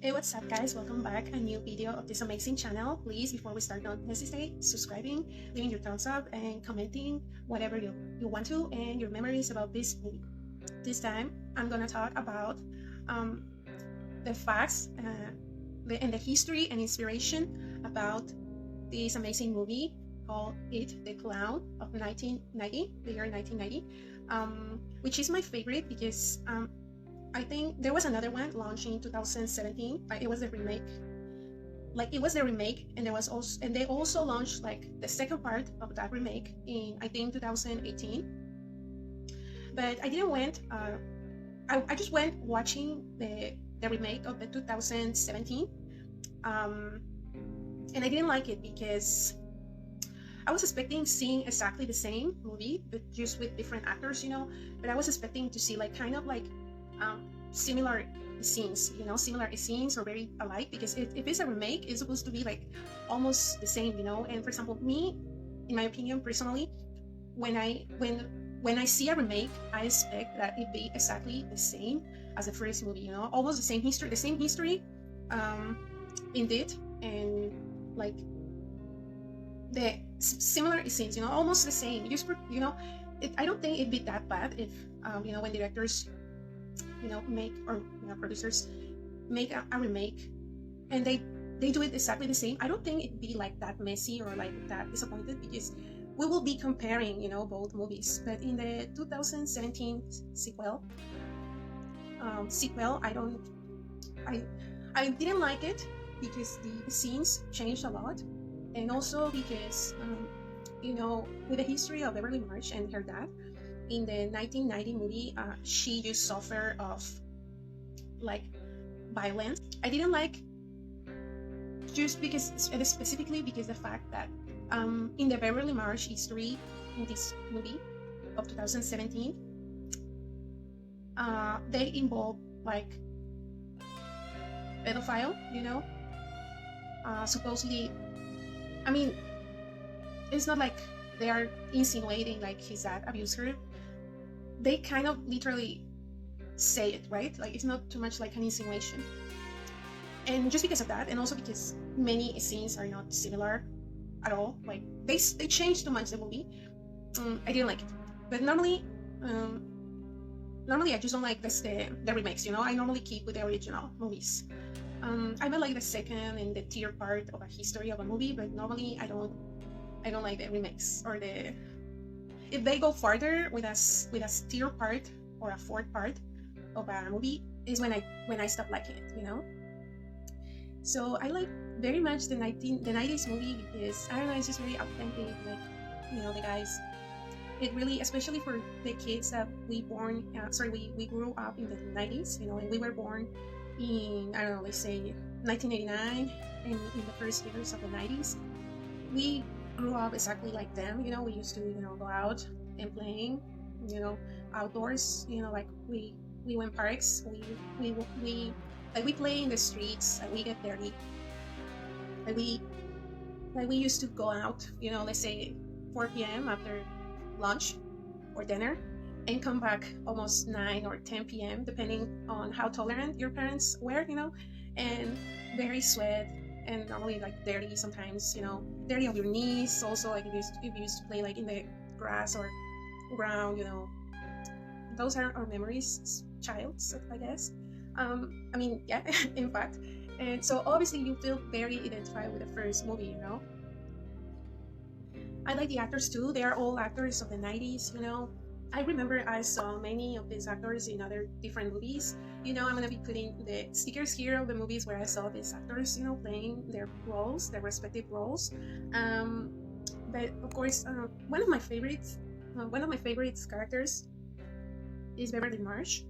Hey, what's up guys, welcome back. A new video of this amazing channel. Please, before we start, don't hesitate subscribing, leaving your thumbs up and commenting whatever you want to and your memories about this movie. This time I'm gonna talk about the facts and the history and inspiration about this amazing movie called It, the Clown of 1990, the year 1990, which is my favorite because I think there was another one launched in 2017. It was the remake. It was the remake, and they also launched like the second part of that remake in I think 2018. But I didn't went. I just went watching the remake of the 2017, and I didn't like it because I was expecting seeing exactly the same movie, but just with different actors, But I was expecting to see similar scenes, similar scenes or very alike, because if it's a remake, it's supposed to be like almost the same, And for example, me, in my opinion, personally, when I see a remake, I expect that it be exactly the same as the first movie, almost the same history, indeed, and like the similar scenes, almost the same. I don't think it'd be that bad if, when directors make or producers make a remake and they do it exactly the same. I don't think it'd be like that messy or like that disappointed, because we will be comparing both movies. But in the 2017 sequel, I didn't like it because the scenes changed a lot, and also because with the history of Beverly Marsh and her dad in the 1990 movie, she just suffered of like violence. I didn't like, just because specifically because the fact that in the Beverly Marsh history in this movie of 2017, they involve like pedophile, supposedly. I mean, it's not like they are insinuating like his dad abused her. They kind of literally say it, right? Like, it's not too much like an insinuation. And just because of that, and also because many scenes are not similar at all, like they changed too much the movie, I didn't like it. But normally I just don't like the remakes, I normally keep with the original movies. I might like the second and the tier part of a history of a movie, but normally I don't like the remakes, or if they go farther with a tier part or a fourth part of a movie, is when I stop liking it, So I like very much the 90s movie because, I don't know, it's just very authentic, like, the guys. It really, especially for the kids that we grew up in the 90s, and we were born in, I don't know, let's say 1989, and in the first years of the 90s, we grew up exactly like them. We used to go out and playing outdoors, like we went parks, we play in the streets, and we get dirty, like we used to go out, let's say 4 p.m. after lunch or dinner, and come back almost 9 or 10 p.m. depending on how tolerant your parents were, and very sweat, and normally like dirty sometimes, dirty on your knees. Also, like if you used to play like in the grass or ground, those are our memories, childs, I guess. I mean, yeah, in fact. And so obviously you feel very identified with the first movie, I like the actors too. They are all actors of the 90s, I remember I saw many of these actors in other different movies. I'm gonna be putting the stickers here of the movies where I saw these actors, playing their roles, their respective roles. But of course, one of my favorite characters is Beverly Marsh.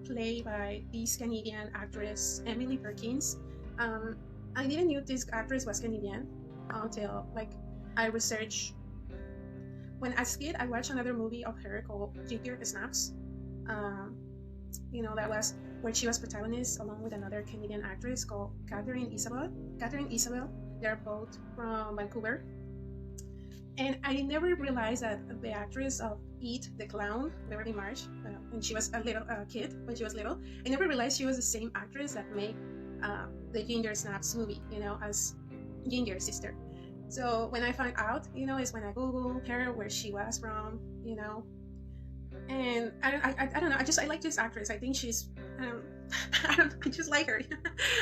Played by this Canadian actress Emily Perkins. I didn't know this actress was Canadian until I researched. When as a kid, I watched another movie of her called Ginger Snaps. That was where she was protagonist along with another Canadian actress called Catherine Isabel. They're both from Vancouver. And I never realized that the actress of Eat the Clown, Beverly Marsh, when she was a little kid, when she was little, I never realized she was the same actress that made the Ginger Snaps movie, as Ginger's sister. So when I found out, is when I Googled her, where she was from, and I don't know, I like this actress. I think she's, I just like her.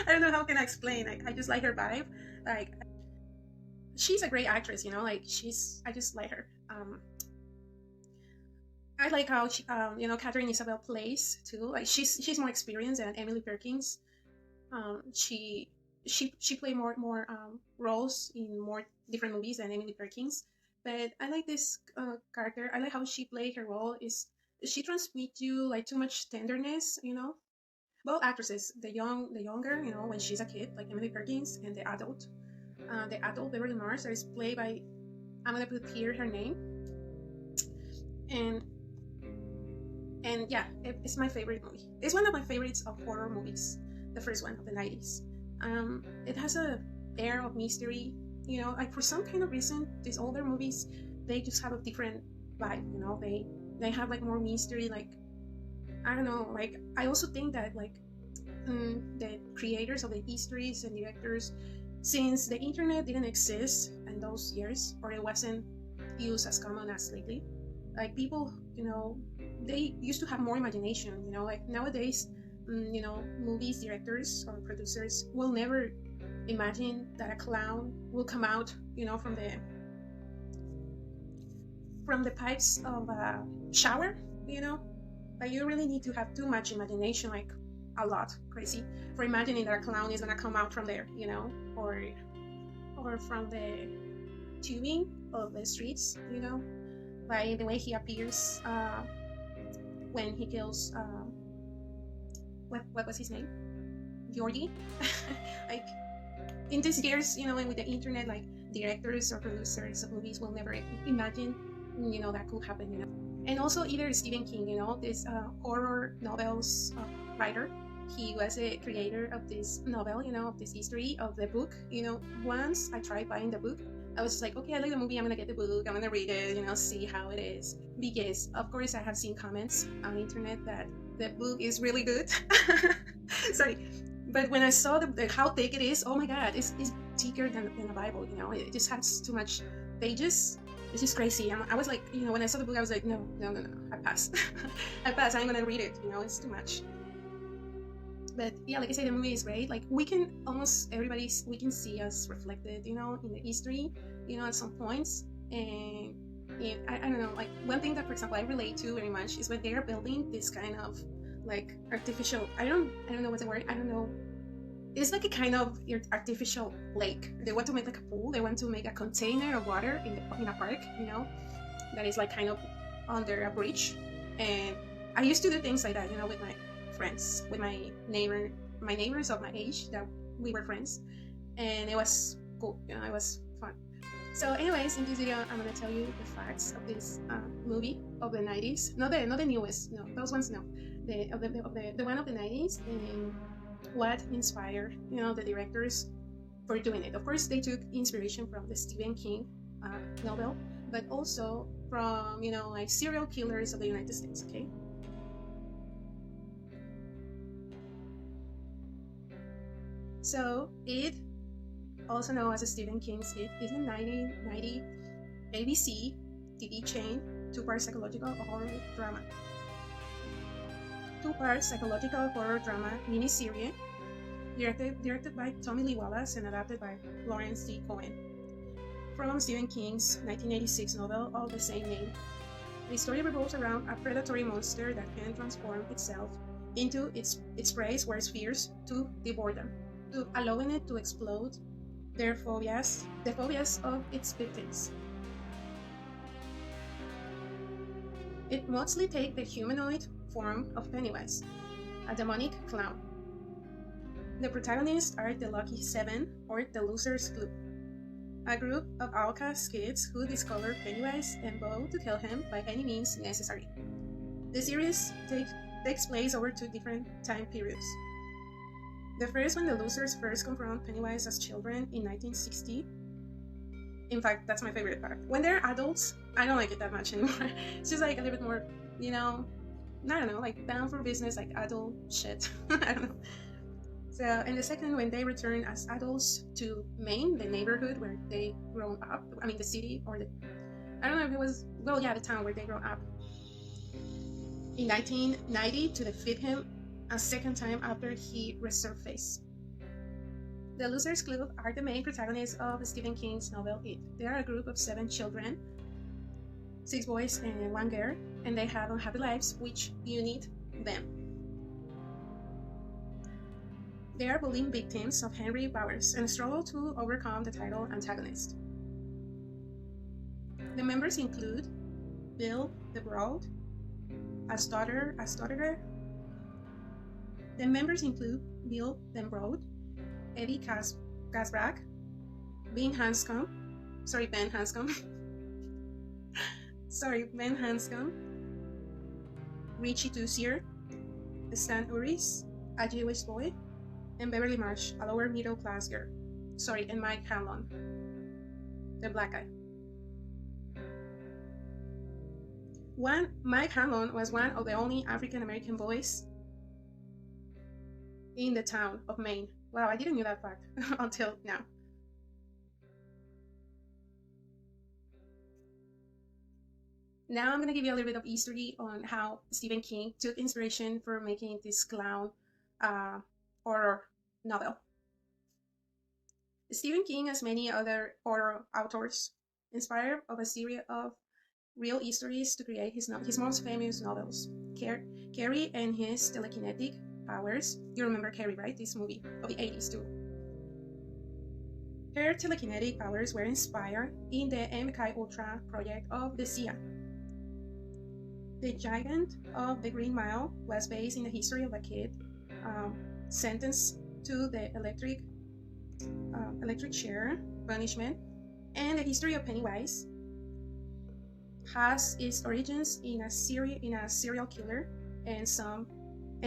I don't know how can I explain. I just like her vibe. Like, she's a great actress, like I just like her. I like how she, Catherine Isabel plays too. Like, she's more experienced than Emily Perkins. She played more roles in more different movies than Emily Perkins. But I like this character. I like how she played her role. She transmits you like too much tenderness, Both actresses, the younger, when she's a kid, like Emily Perkins, and the adult Beverly Marsh, that is played by, I'm gonna put here her name, and yeah, it's my favorite movie. It's one of my favorites of horror movies, the first one of the 90s. It has a air of mystery, like for some kind of reason, these older movies, they just have a different vibe, they have like more mystery, like, I don't know, like, I also think that like the creators of the histories and directors, since the internet didn't exist in those years, or it wasn't used as common as lately, like people, they used to have more imagination, like nowadays, movies directors or producers will never imagine that a clown will come out, from the pipes of a shower, Like, you really need to have too much imagination, like a lot, crazy, for imagining that a clown is gonna come out from there, or from the tubing of the streets, by the way he appears when he kills what was his name, Georgie. Like, in these years, and with the internet, like, directors or producers of movies will never imagine, that could happen, And also either Stephen King, this horror novels writer. He was a creator of this novel, of this history of the book. Once I tried buying the book, I was just like, okay, I like the movie, I'm gonna get the book, I'm gonna read it, see how it is. Because of course I have seen comments on the internet that the book is really good. Sorry, but when I saw how thick it is, oh my god, it's thicker than the Bible. It just has too much pages. It's just crazy. I was like, when I saw the book, I was like, no, I pass. I pass. I'm gonna read it. It's too much. But yeah, like I said, the movie is great. Like, we can see us reflected, in the history, at some points. And I don't know, like, one thing that, for example, I relate to very much is when they are building this kind of like artificial, I don't know what's the word, I don't know, it's like a kind of artificial lake. They want to make like a pool, they want to make a container of water in a park, that is like kind of under a bridge. And I used to do things like that, with my friends, with my neighbors of my age, that we were friends, and it was cool, it was fun. So anyways, in this video, I'm gonna tell you the facts of this movie of the 90s. Not the newest, no, those ones, no. The one of the 90s, and what inspired, the directors for doing it. Of course, they took inspiration from the Stephen King novel, but also from, like serial killers of the United States, okay? So, It, also known as Stephen King's It, is a 1990 ABC TV chain, two-part psychological horror drama. Two-part psychological horror drama miniseries, directed by Tommy Lee Wallace and adapted by Lawrence D. Cohen, from Stephen King's 1986 novel of the same name. The story revolves around a predatory monster that can transform itself into its prey's worst fears to devour them, to allowing it to explode the phobias of its victims. It mostly takes the humanoid form of Pennywise, a demonic clown. The protagonists are the Lucky Seven, or the Losers Club, a group of outcast kids who discover Pennywise and vow to kill him by any means necessary. The series takes place over two different time periods. The first, when the losers first confront Pennywise as children in 1960, In fact, that's my favorite part. When they're adults, I don't like it that much anymore. It's just like a little bit more, you know, I don't know, like down for business, like adult shit. I don't know. So, and the second, when they return as adults to Maine, the neighborhood where they grown up, I mean the city, or the, I don't know if it was, well, yeah, the town where they grew up, in 1990 to defeat him a second time after he resurfaced. The Losers Club are the main protagonists of Stephen King's novel It. They are a group of 7 children, 6 boys and 1 girl, and they have unhappy lives which unite them. They are bullying victims of Henry Bowers and struggle to overcome the title antagonist. The members include Bill the Broad, a stutterer. The members include Bill the Broad, Eddie Casbrack, Ben Hanscom, Richie Tusier, Stan Uris, a Jewish boy, and Beverly Marsh, a lower middle class girl. And Mike Hanlon, the black guy. Mike Hanlon was one of the only African American boys in the town of Maine. Wow, I didn't know that fact until now. Now I'm going to give you a little bit of history on how Stephen King took inspiration for making this clown horror novel. Stephen King, as many other horror authors, inspired of a series of real histories to create his most famous novels, Carrie and his telekinetic powers. You remember Carrie, right? This movie of the 80s too. Her telekinetic powers were inspired in the MK Ultra project of the CIA. The Gigant of the Green Mile was based in the history of a kid sentenced to the electric chair punishment, and the history of Pennywise has its origins in a serial killer and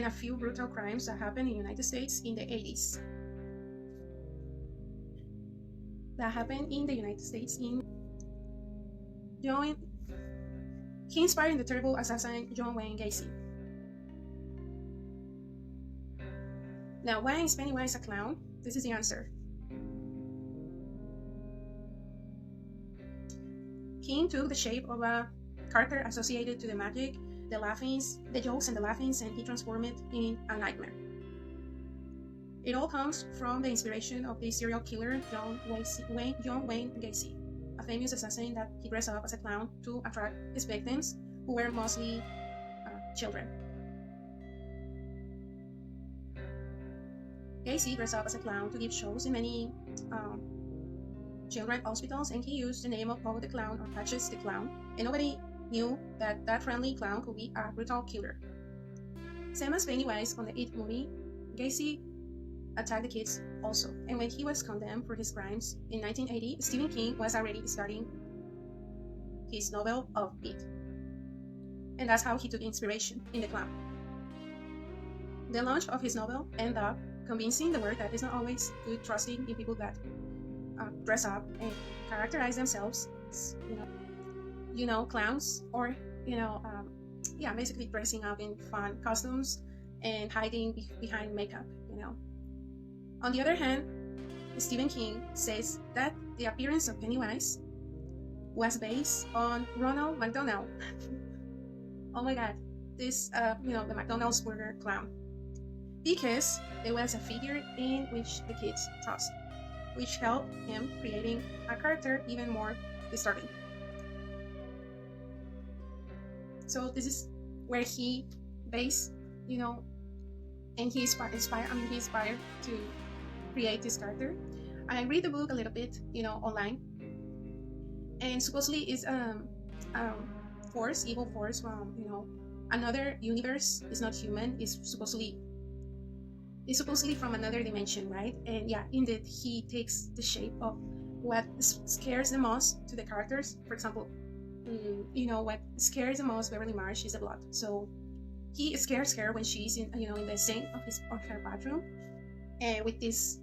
a few brutal crimes that happened in the United States in the 80s. He inspired the terrible assassin John Wayne Gacy. Now, why is Pennywise a clown? This is the answer. King took the shape of a character associated to the magic, the jokes and the laughings, and he transformed it in a nightmare. It all comes from the inspiration of the serial killer John Wayne Gacy, a famous assassin that he dressed up as a clown to attract his victims, who were mostly children. Gacy dressed up as a clown to give shows in many children's hospitals, and he used the name of Pogo the Clown or Patches the Clown, and nobody knew that friendly clown could be a brutal killer. Same as Pennywise on the It movie, Gacy attacked the kids also, and when he was condemned for his crimes in 1980, Stephen King was already starting his novel of It. And that's how he took inspiration in the clown. The launch of his novel ended up convincing the world that it's not always good trusting in people that dress up and characterize themselves as, clowns, or, basically dressing up in fun costumes and hiding behind makeup, On the other hand, Stephen King says that the appearance of Pennywise was based on Ronald McDonald. Oh my god, this, the McDonald's burger clown. Because there was a figure in which the kids trust, which helped him creating a character even more disturbing. So this is where he based, and he inspired to create this character. I read the book a little bit, online, and supposedly it's evil force from, another universe. It's not human. It's supposedly from another dimension, right? And yeah, indeed, he takes the shape of what scares the most to the characters. For example, what scares the most Beverly Marsh is the blood. So he scares her when she's in the sink of her bathroom, with this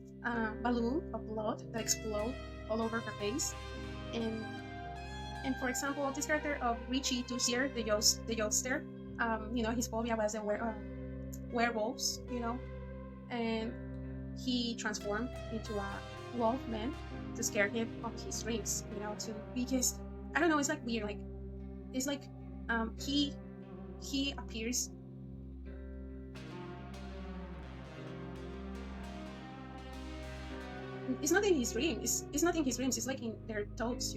balloon of blood that explodes all over her face. and for example, this character of Richie Tusier, the youngster, his phobia was the werewolves, and he transformed into a wolf man to scare him of his dreams, because I don't know, it's like weird, like it's like he appears. It's not in his dream. It's not in his dreams. It's like in their thoughts,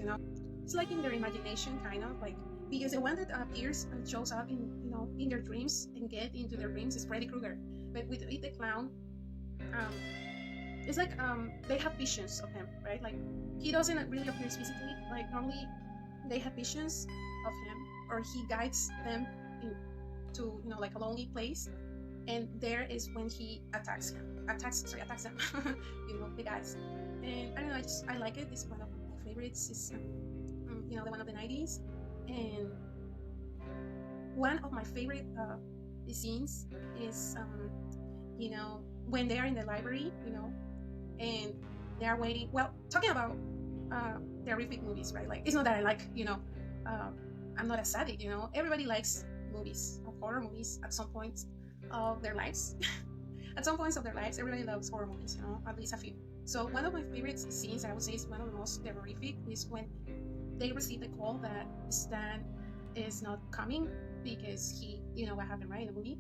It's like in their imagination, kind of like, because the one that appears and shows up in their dreams and get into their dreams is Freddy Krueger. But with the clown, it's like they have visions of him, right? Like he doesn't really appear physically. Like normally they have visions of him, or he guides them to like a lonely place, and there is when he attacks them. The guys. And I don't know, I like it. It's one of my favorites. It's the one of the 90s, and one of my favorite scenes is when they are in the library, and they are waiting. Well, talking about the horrific movies, right? Like, it's not that I like, I'm not a sadist, Everybody likes movies, horror movies at some point of their lives. At some points of their lives, everybody loves horror movies, at least a few. So one of my favorite scenes, I would say, is one of the most horrific, is when they receive the call that Stan is not coming because he, what happened, right, in the movie.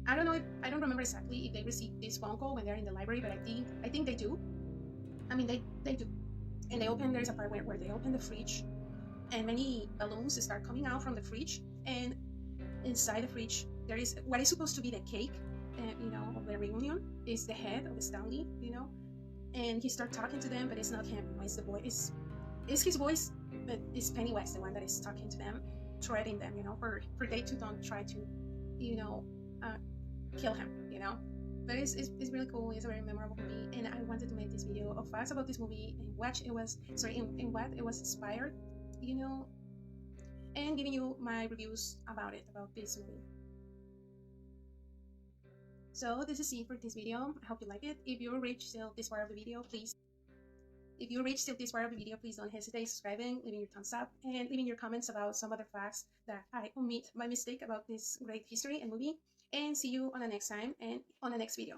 I don't remember exactly if they receive this phone call when they're in the library, but I think they do. I mean, they do. And there's a part where they open the fridge, and many balloons start coming out from the fridge, and inside the fridge there is what is supposed to be the cake, of the reunion, is the head of Stanley, and he starts talking to them, but it's not him. It's the voice. It's his voice, but it's Pennywise, the one that is talking to them, threatening them, for they to don't try to, kill him, But it's really cool. It's a very memorable movie, and I wanted to make this video of facts about this movie and what it was inspired, and giving you my reviews about this movie. So this is it for this video. I hope you like it. If you reached till this part of the video, please don't hesitate subscribing, leaving your thumbs up, and leaving your comments about some other facts that I omit by mistake about this great history and movie. And see you on the next time and on the next video.